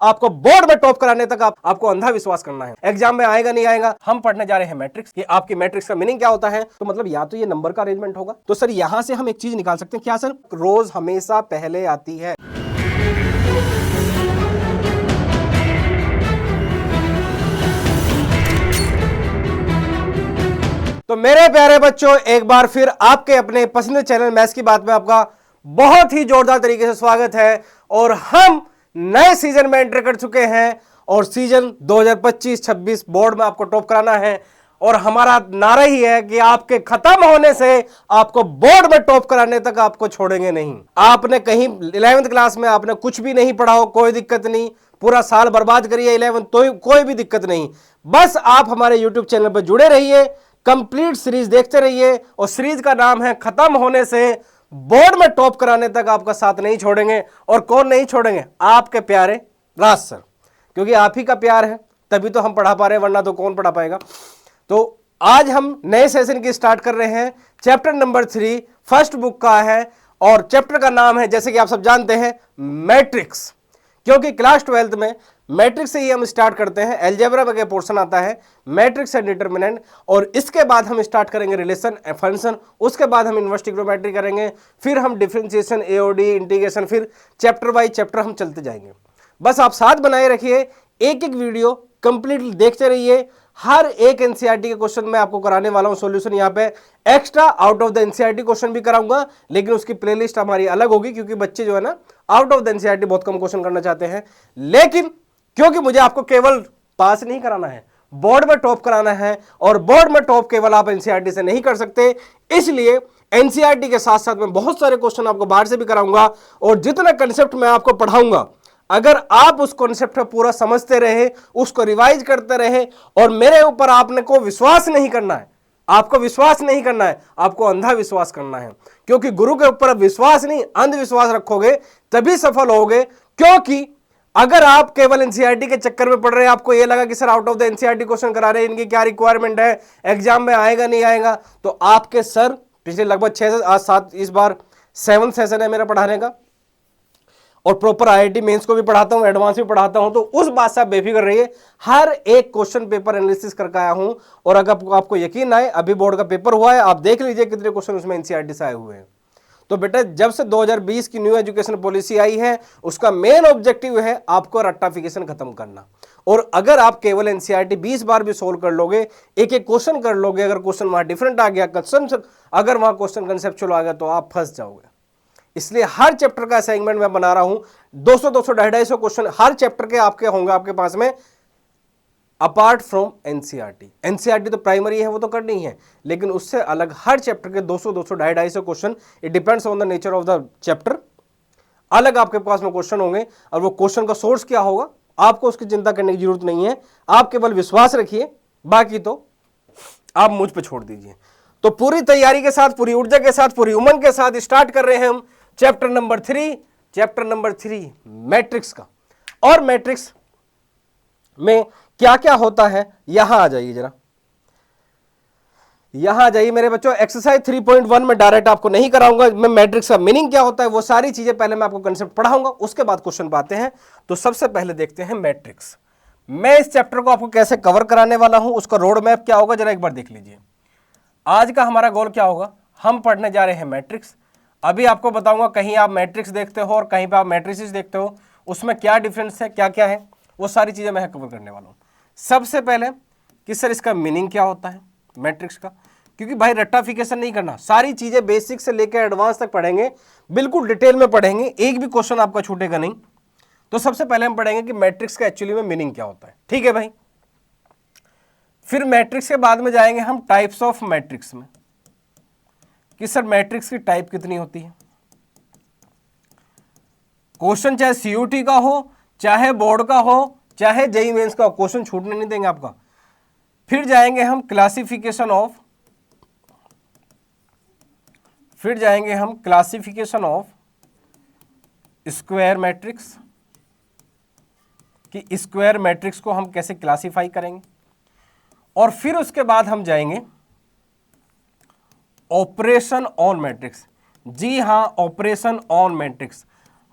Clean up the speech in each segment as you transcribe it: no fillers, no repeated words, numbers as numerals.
आपको बोर्ड में टॉप कराने तक आपको अंधा विश्वास करना है। एग्जाम में आएगा नहीं आएगा, हम पढ़ने जा रहे हैं मैट्रिक्स। कि आपकी मैट्रिक्स का मीनिंग क्या होता है, तो मतलब या तो ये नंबर का अरेंजमेंट होगा, तो सर यहां से हम एक चीज निकाल सकते हैं, क्या सर, रोज हमेशा पहले आती है। तो मेरे प्यारे बच्चों, एक बार फिर आपके अपने पसंदीदा चैनल मैथ्स की बात में आपका बहुत ही जोरदार तरीके से स्वागत है। और हम नए सीजन में एंटर कर चुके हैं और सीजन 2025-26 बोर्ड में आपको टॉप कराना है। और हमारा नारा ही है कि आपके खत्म होने से आपको बोर्ड में टॉप कराने तक आपको छोड़ेंगे नहीं। आपने कहीं 11वीं क्लास में आपने कुछ भी नहीं पढ़ा हो, कोई दिक्कत नहीं, पूरा साल बर्बाद करिए 11 तो कोई भी दिक्कत नहीं। बस आप हमारे यूट्यूब चैनल पर जुड़े रहिए, कंप्लीट सीरीज देखते रहिए। और सीरीज का नाम है खत्म होने से बोर्ड में टॉप कराने तक आपका साथ नहीं छोड़ेंगे। और कौन नहीं छोड़ेंगे, आपके प्यारे राज सर, क्योंकि आप ही का प्यार है तभी तो हम पढ़ा पा रहे हैं, वरना तो कौन पढ़ा पाएगा। तो आज हम नए सेशन की स्टार्ट कर रहे हैं। चैप्टर नंबर 3 फर्स्ट बुक का है और चैप्टर का नाम है, जैसे कि आप सब जानते हैं, मैट्रिक्स। क्योंकि क्लास 12th में मैट्रिक्स से ही हम स्टार्ट करते हैं, अलजेब्रा का पोर्शन आता है मैट्रिक्स एंड डिटरमिनेंट, और इसके बाद हम स्टार्ट करेंगे रिलेशन फंक्शन, उसके बाद हम इनवर्स ट्रिग्नोमेट्री करेंगे, फिर हम डिफरेंशिएशन, एओडी, इंटीग्रेशन, फिर चैप्टर बाय चैप्टर हम चलते जाएंगे। बस आप साथ बनाए रखिए, एक एक वीडियो कंप्लीटली देखते रहिए। हर एक एनसीईआरटी के क्वेश्चन मैं आपको कराने वाला हूं सॉल्यूशन। यहां पे extra out of the NCERT question भी कराऊंगा, लेकिन उसकी प्लेलिस्ट हमारी अलग होगी, क्योंकि बच्चे जो है ना आउट ऑफ द एनसीईआरटी बहुत कम क्वेश्चन करना चाहते हैं। लेकिन क्योंकि मुझे आपको केवल पास नहीं कराना है, बोर्ड में टॉप कराना है, और बोर्ड में टॉप केवल आप एनसीईआरटी से नहीं कर सकते, इसलिए एनसीईआरटी के साथ साथ मैं बहुत सारे क्वेश्चन आपको बाहर से भी कराऊंगा। और जितना कंसेप्ट मैं आपको पढ़ाऊंगा, अगर आप उस कॉन्सेप्ट को पूरा समझते रहे, उसको रिवाइज करते रहे, और मेरे ऊपर आपने को विश्वास नहीं करना है, आपको विश्वास नहीं करना है, आपको अंधा विश्वास करना है। क्योंकि गुरु के ऊपर विश्वास नहीं, अंधविश्वास रखोगे तभी सफल होगे। क्योंकि अगर आप केवल एनसीईआरटी के चक्कर में पढ़ रहे हैं, आपको यह लगा कि sir out of the NCERT question करा रहे हैं, इनकी क्या रिक्वायरमेंट है, एग्जाम में आएगा नहीं आएगा, तो आपके सर पिछले लगभग 6 से आज 7, इस बार 7th सेशन है मेरा पढ़ाने का, और प्रॉपर आईआईटी मेंस को भी पढ़ाता हूं, एडवांस भी पढ़ाता हूं। तो उस बात से आप बेफिक्र रहिए, हर एक क्वेश्चन पेपर एनालिसिस करके आया हूं। और अगर आपको यकीन आए, अभी बोर्ड का पेपर हुआ है, आप देख लीजिए कितने क्वेश्चन उसमें एनसीईआरटी से आए हुए हैं। तो बेटा, जब से 2020 की न्यू एजुकेशन पॉलिसी आई है, उसका मेन ऑब्जेक्टिव है आपको रट्टाफिकेशन खत्म करना। और अगर आप केवल एनसीईआरटी 20 बार भी सोल्व कर लोगे, एक एक क्वेश्चन कर लोगे, अगर क्वेश्चन वहां डिफरेंट आ गया, अगर वहां क्वेश्चन कंसेप्चुअल आ गया, तो आप फंस जाओगे। इसलिए हर चैप्टर का असाइनमेंट मैं बना रहा हूं, 200, 250 क्वेश्चन हर चैप्टर के आपके होंगे आपके पास में, अपार्ट फ्रॉम एनसीईआरटी। एनसीईआरटी तो प्राइमरी है, वो तो करनी है, लेकिन उससे अलग हर चैप्टर के 200, 250 question, it depends on the nature of the chapter, अलग आपके पास में क्वेश्चन होंगे। और वो क्वेश्चन का सोर्स क्या होगा, आपको उसकी चिंता करने की जरूरत नहीं है, आप केवल विश्वास रखिए, बाकी तो आप मुझ पर छोड़ दीजिए। तो पूरी तैयारी के साथ, पूरी ऊर्जा के साथ, पूरी उमंग के साथ स्टार्ट कर रहे हैं हम चैप्टर नंबर 3 मैट्रिक्स का। और मैट्रिक्स में क्या क्या होता है, यहां आ जाइए जरा, यहां आ जाइए मेरे बच्चों। एक्सरसाइज 3.1 में डायरेक्ट आपको नहीं कराऊंगा, मैं मैट्रिक्स का मीनिंग क्या होता है वो सारी चीजें पहले मैं आपको कंसेप्ट पढ़ाऊंगा, उसके बाद क्वेश्चन पाते हैं। तो सबसे पहले देखते हैं मैट्रिक्स। मैं इस चैप्टर को आपको कैसे कवर कराने वाला हूं, उसका रोड मैप क्या होगा, जरा एक बार देख लीजिए। आज का हमारा गोल क्या होगा, हम पढ़ने जा रहे हैं मैट्रिक्स। अभी आपको बताऊंगा, कहीं आप मैट्रिक्स देखते हो और कहीं पे आप मैट्रिसेस देखते हो, उसमें क्या डिफरेंस है, क्या क्या है, वो सारी चीजें मैं कवर करने वाला हूं। सबसे पहले कि सर इसका मीनिंग क्या होता है मैट्रिक्स का, क्योंकि भाई रट्टाफिकेशन नहीं करना, सारी चीजें बेसिक से लेकर एडवांस तक पढ़ेंगे, बिल्कुल डिटेल में पढ़ेंगे, एक भी क्वेश्चन आपका छूटेगा नहीं। तो सबसे पहले हम पढ़ेंगे कि मैट्रिक्स का एक्चुअली में मीनिंग क्या होता है, ठीक है भाई। फिर मैट्रिक्स के बाद में जाएंगे हम टाइप्स ऑफ मैट्रिक्स में, कि सर मैट्रिक्स की टाइप कितनी होती है। क्वेश्चन चाहे सीयूटी का हो, चाहे बोर्ड का हो, चाहे जेईई मेंस का, क्वेश्चन छूटने नहीं देंगे आपका। फिर जाएंगे हम क्लासिफिकेशन ऑफ स्क्वायर मैट्रिक्स, कि स्क्वायर मैट्रिक्स को हम कैसे क्लासिफाई करेंगे। और फिर उसके बाद हम जाएंगे ऑपरेशन ऑन मैट्रिक्स। जी हां, ऑपरेशन ऑन मैट्रिक्स।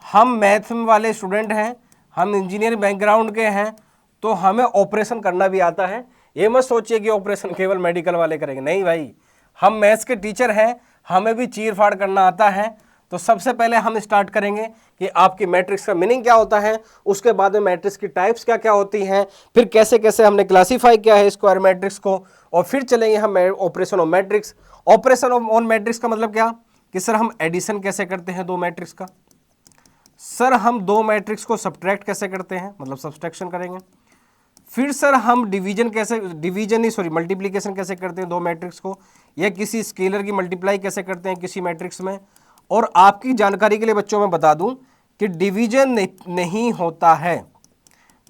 हम मैथ वाले स्टूडेंट हैं, हम इंजीनियर बैकग्राउंड के हैं तो हमें ऑपरेशन करना भी आता है। ये मत सोचिए कि ऑपरेशन केवल मेडिकल वाले करेंगे, नहीं भाई, हम मैथ्स के टीचर हैं, हमें भी चीर फाड़ करना आता है। तो सबसे पहले हम स्टार्ट करेंगे कि आपकी मैट्रिक्स का मीनिंग क्या होता है, उसके बाद में मैट्रिक्स की टाइप्स क्या क्या होती हैं, फिर कैसे कैसे हमने क्लासीफाई किया है स्क्वायर मैट्रिक्स को, और फिर चलेंगे हम operation of matrix. Operation on matrix का मतलब क्या कि सर हम एडिशन कैसे करते हैं दो मैट्रिक्स का, सर हम दो मैट्रिक्स को सब्ट्रैक्ट कैसे करते हैं, मतलब सब्सट्रैक्शन करेंगे। फिर सर हम मल्टीप्लिकेशन कैसे करते हैं दो मैट्रिक्स को, या किसी स्केलर की मल्टीप्लाई कैसे करते हैं किसी मैट्रिक्स में। और आपकी जानकारी के लिए बच्चों में बता दूं कि डिवीजन नहीं होता है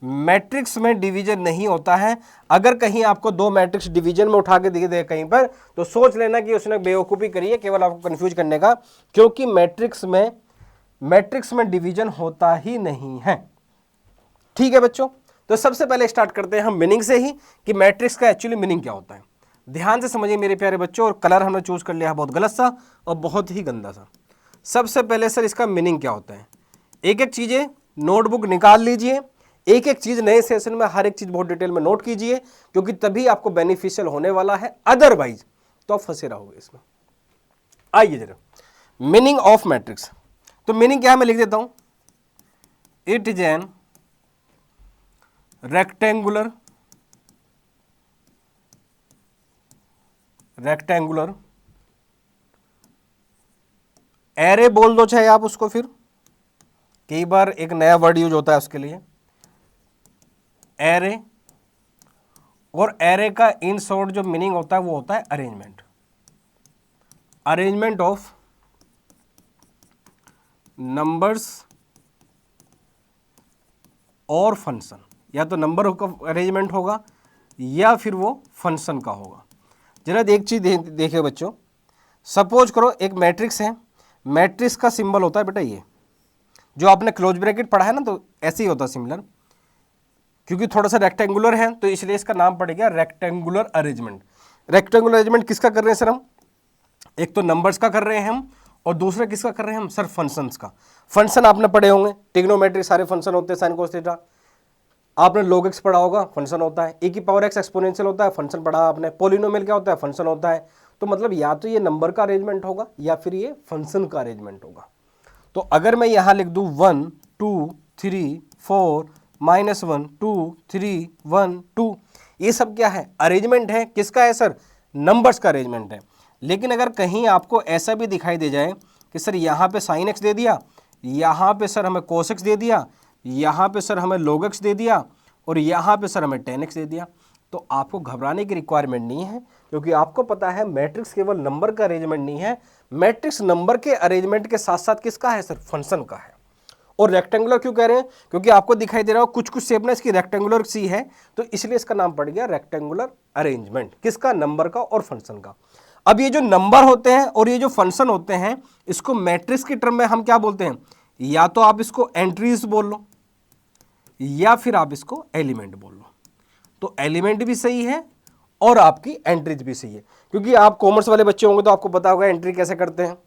मैट्रिक्स में, डिवीजन नहीं होता है। अगर कहीं आपको दो मैट्रिक्स डिवीजन में उठा के दिए दे कहीं पर, तो सोच लेना कि उसने बेवकूफ़ी करी है केवल आपको कंफ्यूज करने का, क्योंकि मैट्रिक्स में डिवीजन होता ही नहीं है। ठीक है बच्चों, तो सबसे पहले स्टार्ट करते हैं हम मीनिंग से ही कि मैट्रिक्स का एक्चुअली मीनिंग क्या होता है। ध्यान से समझिए मेरे प्यारे बच्चों, और कलर हमने चूज कर लिया है बहुत गलत सा और बहुत ही गंदा सा। सबसे पहले सर इसका मीनिंग क्या होता है, एक एक चीजें नोटबुक निकाल लीजिए, एक एक चीज नए सेशन में हर एक चीज बहुत डिटेल में नोट कीजिए, क्योंकि तभी आपको बेनिफिशियल होने वाला है, अदरवाइज तो आप फंसे रहोगे इसमें। आइए जरा मीनिंग ऑफ मैट्रिक्स। तो मीनिंग क्या है मैं लिख देता हूं, it is an rectangular array बोल दो चाहे आप उसको, फिर कई बार एक नया वर्ड यूज होता है उसके लिए, एरे। और एरे का इन शॉर्ट जो मीनिंग होता है वो होता है अरेंजमेंट ऑफ नंबर्स और फंक्शन, या तो नंबर का अरेंजमेंट होगा या फिर वो फंक्शन का होगा। जरा एक चीज देखिए बच्चों, सपोज करो एक मैट्रिक्स है, मैट्रिक्स का सिंबल होता है बेटा ये, जो आपने क्लोज ब्रैकेट पढ़ा है ना, तो ऐसे ही होता है सिमिलर, क्योंकि थोड़ा सा रेक्टेंगुलर है तो इसलिए इसका नाम पड़ेगा रेक्टेंगुलर अरेंजमेंट। रेक्टेंगुलर अरेंजमेंट किसका कर रहे हैं सर हम, एक तो नंबर्स का कर रहे हैं हम, और दूसरा किसका कर रहे हैं हम सर, फंक्शंस का। फंक्शन आपने पढ़े होंगे, ट्रिग्नोमेट्री सारे फंक्शन होते हैं, साइन कोस थीटा। आपने log x पढ़ा होगा, फंक्शन होता है। e की पावर x एक्सपोनेंशियल होता है, फंक्शन पढ़ा आपने। पॉलिनोमियल क्या होता है, फंक्शन होता है। तो मतलब या तो ये नंबर का अरेंजमेंट होगा या फिर ये फंक्शन का अरेंजमेंट होगा। तो अगर मैं यहां लिख दूं 1 2 3 4 -1 2 3 1 2, ये सब क्या है, अरेंजमेंट है। किसका है सर, नंबर्स का अरेंजमेंट है। लेकिन अगर कहीं आपको ऐसा भी दिखाई दे जाए कि सर यहाँ पे साइन x दे दिया, यहाँ पे सर हमें cos x दे दिया, यहाँ पे सर हमें log x दे दिया, और यहाँ पे सर हमें tan x दे दिया, तो आपको घबराने की रिक्वायरमेंट नहीं है, क्योंकि आपको पता है मैट्रिक्स केवल नंबर का अरेंजमेंट नहीं है, मैट्रिक्स नंबर के अरेंजमेंट के साथ साथ किसका है सर, फंक्शन का है। और रेक्टेंगुलर क्यों कह रहे हैं, क्योंकि आपको दिखाई दे रहा हो कुछ कुछ शेप ना इसकी रेक्टेंगुलर सी है, तो इसलिए इसका नाम पड़ गया रेक्टेंगुलर अरेंजमेंट। किसका, नंबर का और फंक्शन का। अब ये जो नंबर होते हैं और ये जो फंक्शन होते हैं, इसको मैट्रिक्स की टर्म में हम क्या बोलते हैं, या तो आप इसको एंट्रीज बोल लो या फिर आप इसको एलिमेंट बोल लो। तो एलिमेंट भी सही है और आपकी एंट्रीज भी सही है, क्योंकि आप कॉमर्स वाले बच्चे होंगे तो आपको पता होगा एंट्री कैसे करते हैं।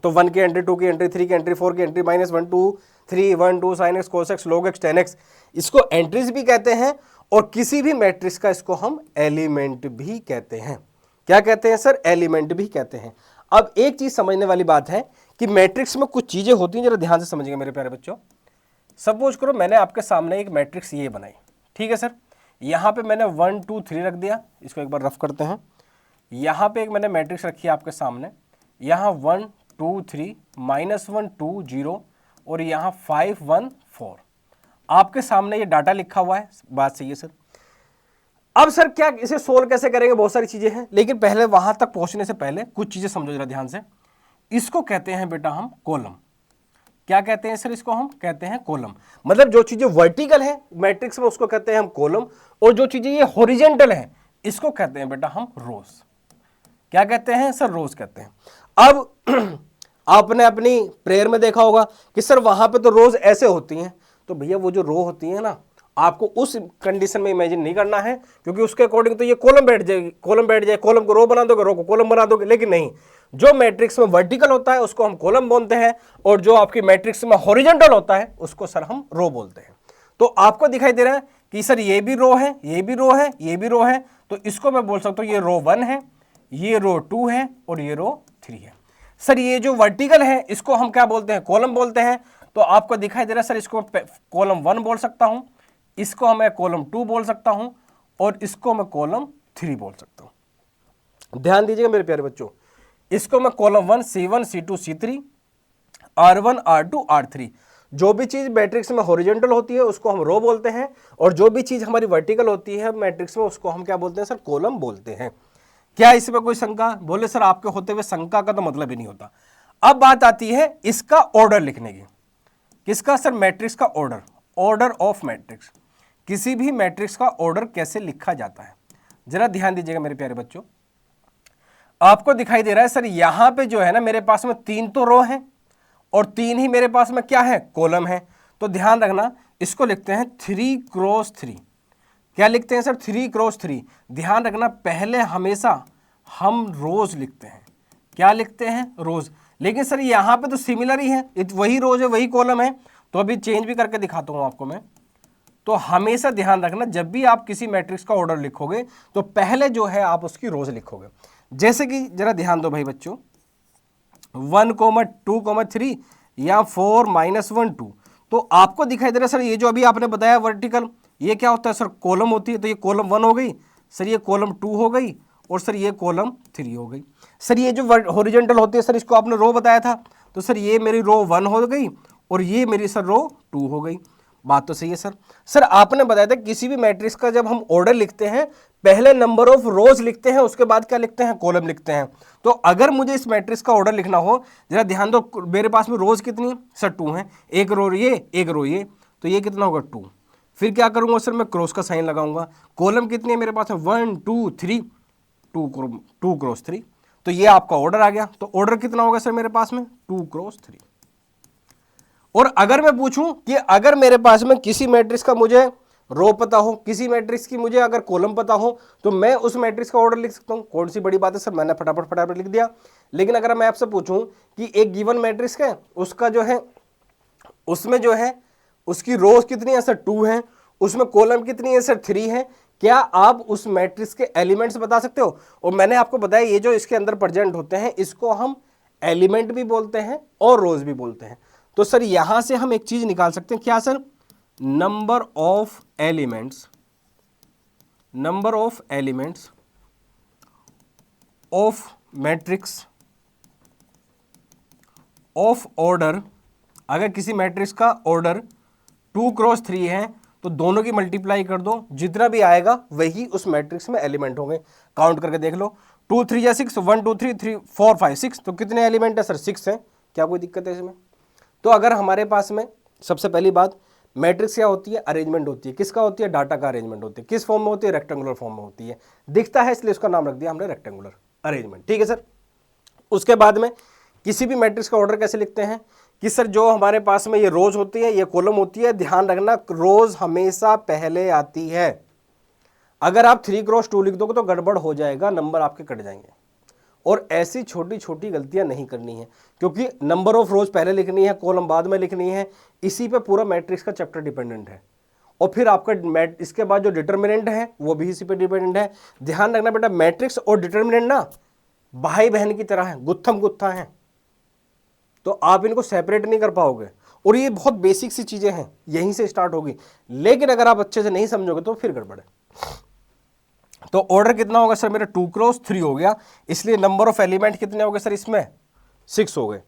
तो 1 की एंट्री, 2 की एंट्री, 3 की एंट्री, 4 की entry, -1 2 3 1 2 sin x cos x log x tan x, इसको एंट्रीज भी कहते हैं। और किसी भी मैट्रिक्स का इसको हम एलिमेंट भी कहते हैं। क्या कहते हैं सर, एलिमेंट भी कहते हैं। अब एक चीज समझने वाली बात है कि मैट्रिक्स में कुछ चीजें होती हैं, जरा ध्यान से समझिएगा मेरे प्यारे बच्चों। सपोज करो मैंने आपके सामने एक मैट्रिक्स ये बनाई, ठीक है सर। यहाँ पे मैंने 1 2 3 रख दिया, इसको एक बार रफ करते हैं। यहाँ पे एक मैंने मैट्रिक्स रखी है आपके सामने, यहाँ 1 2 3 -1 2 0 और यहाँ 5 1 4। आपके सामने ये डाटा लिखा हुआ है, बात सही है सर। अब सर क्या इसे सोल्व कैसे करेंगे, बहुत सारी चीजें हैं, लेकिन पहले वहां तक पहुंचने से पहले कुछ चीजें समझो जरा ध्यान से। इसको कहते हैं बेटा हम कॉलम। क्या कहते हैं सर, इसको हम कहते हैं कॉलम। मतलब जो चीजें वर्टिकल है मैट्रिक्स में उसको कहते हैं हम कॉलम, और जो चीजें ये हॉरिजॉन्टल है इसको कहते हैं बेटा हम रोज। क्या कहते हैं सर, रोज कहते हैं। अब आपने अपनी प्रेयर में देखा होगा कि सर वहां पे तो रोज ऐसे होती हैं, तो भैया वो जो रो होती है ना, आपको उस कंडीशन में इमेजिन नहीं करना है, क्योंकि उसके अकॉर्डिंग तो ये कॉलम बैठ जाएगी, कॉलम को रो बना दोगे, रो को कॉलम बना दोगे। लेकिन नहीं, जो मैट्रिक्स में वर्टिकल होता है उसको हम कॉलम बोलते हैं, और जो आपकी मैट्रिक्स में हॉरिजॉन्टल होता है उसको सर हम रो बोलते हैं। तो आपको दिखाई दे रहा है कि सर ये भी रो है, ये भी रो है, ये भी रो है, तो इसको मैं बोल सकता हूं ये रो 1 है, ये रो 2 है और ये रो 3 है। सर ये जो वर्टिकल है इसको हम क्या बोलते हैं, कॉलम बोलते हैं। तो आपको दिखाई दे रहा है सर इसको कॉलम 1 बोल सकता हूं, इसको मैं कॉलम 2 बोल सकता हूं और इसको मैं कॉलम 3 बोल सकता हूं। ध्यान दीजिएगा मेरे प्यारे बच्चों, इसको मैं column 1 C1 C2 C3 R1 R2 R3, जो भी चीज मैट्रिक्स में हॉरिजॉन्टल होती है उसको हम रो बोलते हैं और जो भी चीज हमारी वर्टिकल होती है मैट्रिक्स में उसको हम क्या बोलते हैं सर, कॉलम बोलते हैं। क्या इसमें कोई शंका? बोले सर आपके होते हुए शंका का तो मतलब ही नहीं होता। अब बात आती है इसका ऑर्डर लिखने की। किसका सर? मैट्रिक्स का ऑर्डर, ऑर्डर ऑफ मैट्रिक्स। किसी भी मैट्रिक्स का ऑर्डर कैसे लिखा जाता है, जरा ध्यान दीजिएगा मेरे प्यारे बच्चों। आपको दिखाई दे रहा है सर यहां पे जो है ना मेरे पास में 3 तो रो है और 3 ही मेरे पास में क्या है, कॉलम है। तो ध्यान रखना इसको लिखते हैं 3 क्रॉस 3। क्या लिखते हैं सर? 3 क्रॉस 3। ध्यान रखना पहले हमेशा हम रोज लिखते हैं। क्या लिखते हैं? रोज। लेकिन सर यहां पे तो सिमिलर ही है, वही रोज है वही कॉलम है, तो अभी चेंज भी करके दिखाता हूं आपको मैं। तो हमेशा ध्यान रखना जब भी आप किसी मैट्रिक्स का ऑर्डर लिखोगे तो पहले जो है आप उसकी रोज लिखोगे। जैसे कि जरा ध्यान दो भाई बच्चों, 1, 2, 3 या 4, -1, 2। तो आपको दिखाई दे रहा है सर ये जो अभी आपने बताया वर्टिकल, ये क्या होता है सर? कॉलम होती है। तो ये कॉलम 1 हो गई सर, ये कॉलम 2 हो गई और सर ये कॉलम 3 हो गई। सर ये जो हॉरिजॉन्टल होती है सर इसको आपने रो बताया था, तो सर ये मेरी रो 1 हो गई और ये मेरी सर रो 2 हो गई। बात तो सही है सर। सर आपने बताया था किसी भी मैट्रिक्स का जब हम ऑर्डर लिखते हैं पहले नंबर ऑफ रोज लिखते हैं, उसके बाद क्या लिखते हैं? कॉलम लिखते हैं। तो अगर मुझे इस मैट्रिक्स का ऑर्डर लिखना हो, जरा ध्यान दो मेरे पास में रोज कितनी है सर? 2 है। एक रो ये, एक रो ये, तो ये कितना होगा? 2। फिर क्या करूंगा सर? मैं क्रॉस का साइन लगाऊंगा। कॉलम कितनी है मेरे पास है? 1 2 3, 2 क्रॉस 3। तो ये आपका ऑर्डर आ गया। तो ऑर्डर कितना होगा सर मेरे पास में? 2 क्रॉस 3। और अगर मैं पूछूं कि अगर मेरे पास में किसी मैट्रिक्स का मुझे रो पता हो, किसी मैट्रिक्स की मुझे अगर कॉलम पता हो, तो मैं उस मैट्रिक्स का ऑर्डर लिख सकता हूं। कौन सी बड़ी बात है सर, मैंने फटाफट लिख दिया। लेकिन अगर मैं आपसे पूछूं कि एक गिवन मैट्रिक्स है उसका जो है उसमें जो है उसकी रोज कितनी है सर? 2 है। उसमें कॉलम कितनी है सर? 3 है। क्या आप उस मैट्रिक्स के एलिमेंट्स बता सकते हो? और मैंने आपको बताया ये जो इसके अंदर प्रेजेंट होते हैं इसको हम एलिमेंट भी बोलते हैं और रोज भी बोलते हैं। तो सर यहां से हम एक चीज निकाल सकते हैं, क्या sir? Number of elements, number of elements of matrix of order. अगर किसी मैट्रिक्स का ऑर्डर 2 क्रॉस 3 है तो दोनों की मल्टीप्लाई कर दो, जितना भी आएगा वही उस मैट्रिक्स में एलिमेंट होंगे। काउंट करके देख लो, 2 3 या 6, 1 2 3 3 4 5 6, तो कितने एलिमेंट है सर? 6 है। क्या कोई दिक्कत है इसमें? तो अगर हमारे पास में सबसे पहली बात मैट्रिक्स क्या होती है? अरेंजमेंट होती है। किसका होती है? डाटा का अरेंजमेंट होती है। किस फॉर्म में होती है? रेक्टेंगुलर फॉर्म में होती है। दिखता है इसलिए उसका नाम रख दिया हमने रेक्टेंगुलर अरेंजमेंट। ठीक है सर। उसके बाद में किसी भी मैट्रिक्स का ऑर्डर कैसे लिखते हैं कि सर जो हमारे पास में ये रोज होती है, ये कॉलम होती है। ध्यान रखना रोज हमेशा पहले आती है। अगर आप 3 क्रॉस 2 लिख दोगे तो गड़बड़ हो जाएगा, नंबर आपके कट जाएंगे। और ऐसी छोटी छोटी गलतियां नहीं करनी है, क्योंकि नंबर ऑफ रोज पहले लिखनी है, कॉलम बाद में लिखनी है। इसी पे पूरा मैट्रिक्स का चैप्टर डिपेंडेंट है। और फिर आपका इसके बाद जो डिटर्मिनेंट है वो भी इसी पे डिपेंडेंट है। ध्यान रखना बेटा, मैट्रिक्स और डिटर्मिनेंट ना भाई बहन की तरह है, गुत्थम गुत्था है। तो आप इनको सेपरेट नहीं कर पाओगे। और ये बहुत बेसिक सी चीजें हैं, यहीं से स्टार्ट होगी। लेकिन अगर आप अच्छे से नहीं समझोगे तो फिर गड़बड़ है। तो ऑर्डर कितना होगा सर मेरा? 2 क्रॉस 3 हो गया। इसलिए नंबर ऑफ एलिमेंट कितने हो गए सर इसमें? 6 हो गए।